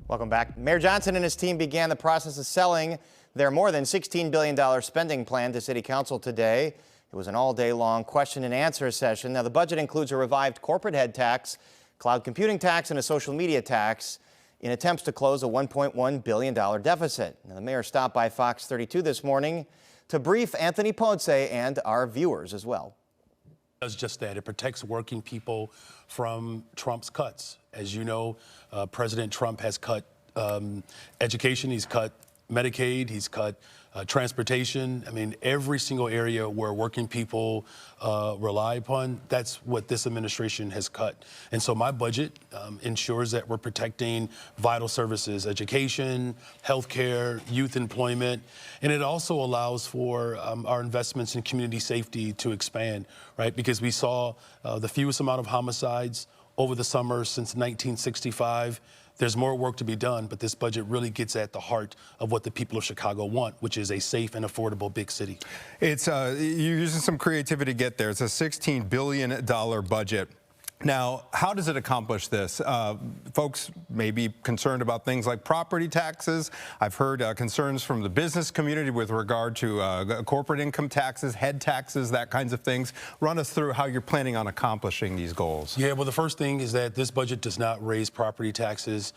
Welcome back. Mayor Johnson and his team began the process of selling their more than $16 billion spending plan to City Council today. It was an all-day-long question and answer session. Now, the budget includes a revived corporate head tax, cloud computing tax, and a social media tax in attempts to close a $1.1 billion deficit. Now, the mayor stopped by Fox 32 this morning to brief Anthony Ponce and our viewers as well. It does just that. It protects working people from Trump's cuts. As you know, President Trump has cut education, he's cut Medicaid, he's cut transportation. I mean, every single area where working people rely upon, that's what this administration has cut. And so my budget ensures that we're protecting vital services, education, healthcare, youth employment, and it also allows for our investments in community safety to expand, right? Because we saw the fewest amount of homicides over the summer since 1965. There's more work to be done, but this budget really gets at the heart of what the people of Chicago want, which is a safe and affordable big city. It's you're using some creativity to get there. It's a $16 billion budget. Now, how does it accomplish this? Folks may be concerned about things like property taxes. I've heard concerns from the business community with regard to corporate income taxes, head taxes, that kinds of things. Run us through how you're planning on accomplishing these goals. Yeah, well, the first thing is that this budget does not raise property taxes.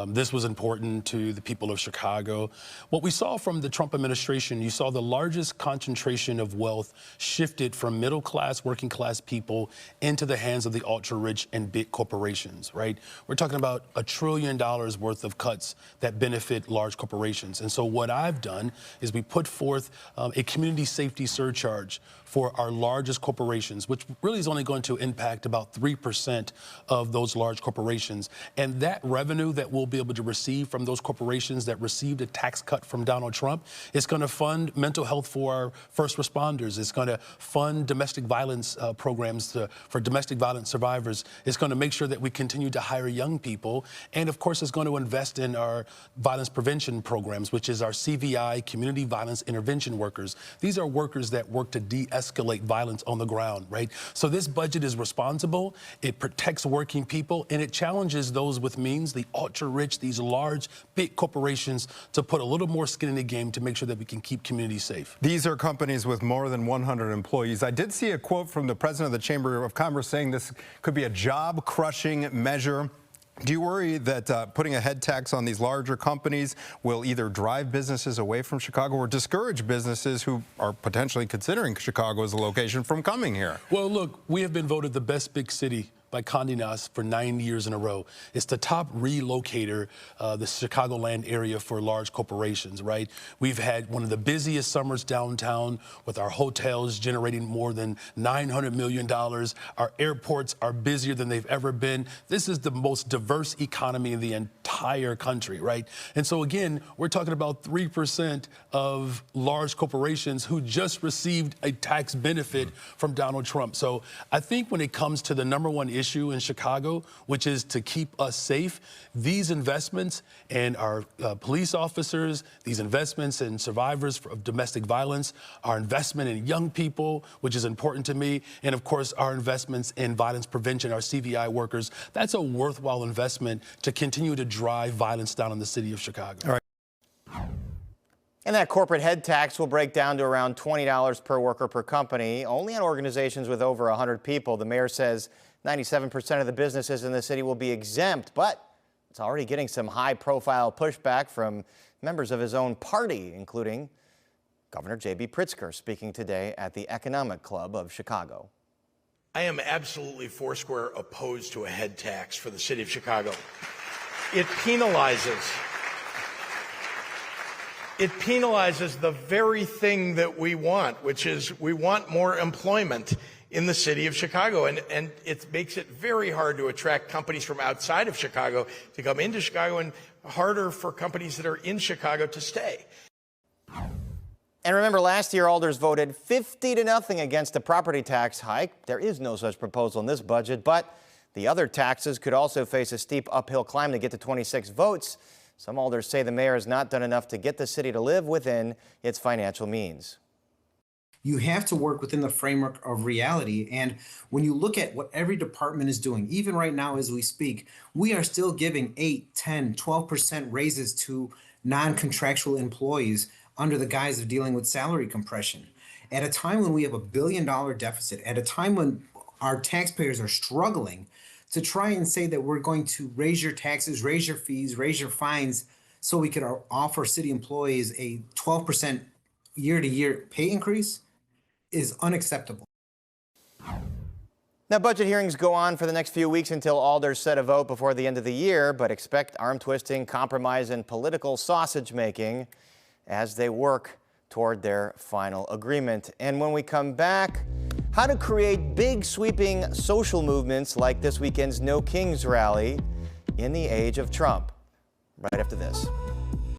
This was important to the people of Chicago. What we saw from the Trump administration, you saw the largest concentration of wealth shifted from middle-class, working-class people into the hands of the ultra-rich and big corporations, right? We're talking about $1 trillion worth of cuts that benefit large corporations. And so what I've done is we put forth a community safety surcharge for our largest corporations, which really is only going to impact about 3% of those large corporations. And that revenue that we'll be able to receive from those corporations that received a tax cut from Donald Trump is going to fund mental health for our first responders. It's going to fund domestic violence programs for domestic violence survivors. It's going to make sure that we continue to hire young people. And of course, it's going to invest in our violence prevention programs, which is our CVI, community violence intervention workers. These are workers that work to de-escalate violence on the ground, right? So this budget is responsible, it protects working people, and it challenges those with means, the ultra-rich, these large, big corporations, to put a little more skin in the game to make sure that we can keep communities safe. These are companies with more than 100 employees. I did see a quote from the president of the Chamber of Commerce saying this could be a job-crushing measure. Do you worry that putting a head tax on these larger companies will either drive businesses away from Chicago or discourage businesses who are potentially considering Chicago as a location from coming here? Well, look, we have been voted the best big city by Condé Nast for 9 years in a row. It's the top relocator, the Chicagoland area for large corporations, right? We've had one of the busiest summers downtown with our hotels generating more than $900 million. Our airports are busier than they've ever been. This is the most diverse economy in the entire country, right? And so again, we're talking about 3% of large corporations who just received a tax benefit from Donald Trump. So I think when it comes to the #1 issue in Chicago, which is to keep us safe, these investments in our police officers, these investments in survivors of domestic violence, our investment in young people, which is important to me, and of course our investments in violence prevention, our CVI workers, that's a worthwhile investment to continue to drive violence down in the city of Chicago. All right. And that corporate head tax will break down to around $20 per worker per company, only on organizations with over 100 people. The mayor says 97% of the businesses in the city will be exempt, but it's already getting some high-profile pushback from members of his own party, including Governor J.B. Pritzker, speaking today at the Economic Club of Chicago. I am absolutely foursquare opposed to a head tax for the city of Chicago. It penalizes the very thing that we want, which is we want more employment in the city of Chicago. And it makes it very hard to attract companies from outside of Chicago to come into Chicago and harder for companies that are in Chicago to stay. And remember, last year, alders voted 50-0 against the property tax hike. There is no such proposal in this budget, but the other taxes could also face a steep uphill climb to get to 26 votes. Some alders say the mayor has not done enough to get the city to live within its financial means. You have to work within the framework of reality. And when you look at what every department is doing, even right now as we speak, we are still giving 8, 10, 12% raises to non-contractual employees under the guise of dealing with salary compression. At a time when we have $1 billion deficit, at a time when our taxpayers are struggling, to try and say that we're going to raise your taxes, raise your fees, raise your fines, so we could offer city employees a 12% year-to-year pay increase is unacceptable. Now, budget hearings go on for the next few weeks until Alders set a vote before the end of the year, but expect arm-twisting, compromise, and political sausage-making as they work toward their final agreement. And when we come back, how to create big, sweeping social movements like this weekend's No Kings rally in the age of Trump. Right after this.